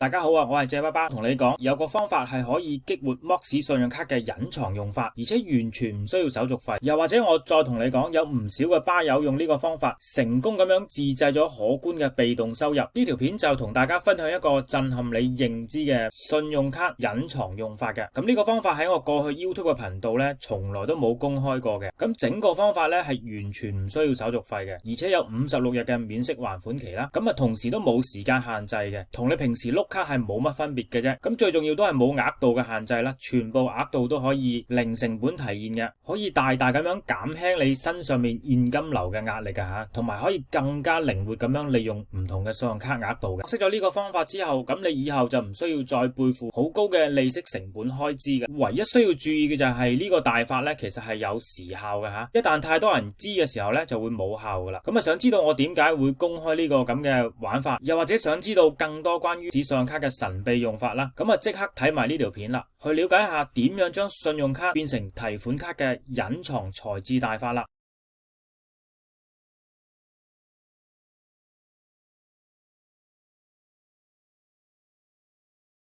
大家好啊，我係借爸爸同你講，有個方法係可以激活 Mox 信用卡嘅隱藏用法，而且完全唔需要手續費。又或者我再同你講，有唔少嘅吧友用呢個方法，成功咁樣自製咗可觀嘅被動收入。呢條片就同大家分享一個震撼你認知嘅信用卡隱藏用法嘅。咁呢個方法喺我過去 YouTube 嘅頻道呢，從來都冇公開過嘅。咁整個方法呢係完全唔需要手續費嘅，而且有56日嘅免息還款期啦。咁同時都冇時間限制嘅，同你平時碌卡係冇乜分別嘅啫。咁最重要都係冇額度嘅限制啦，全部額度都可以零成本提現嘅，可以大大咁樣減輕你身上面現金流嘅壓力噶吓，同埋可以更加靈活咁樣利用唔同嘅信用卡額度嘅。識咗呢個方法之後，咁你以後就唔需要再背負好高嘅利息成本開支嘅。唯一需要注意嘅就係呢個大法呢，其實係有時效嘅吓，一旦太多人知嘅時候呢，就會冇效噶啦。咁想知道我點解會公開呢個咁嘅玩法，又或者想知道更多關於信用卡嘅神秘用法啦，咁即刻睇埋呢條片啦，去了解一下點樣將信用卡變成提款卡嘅隱藏財智大法啦。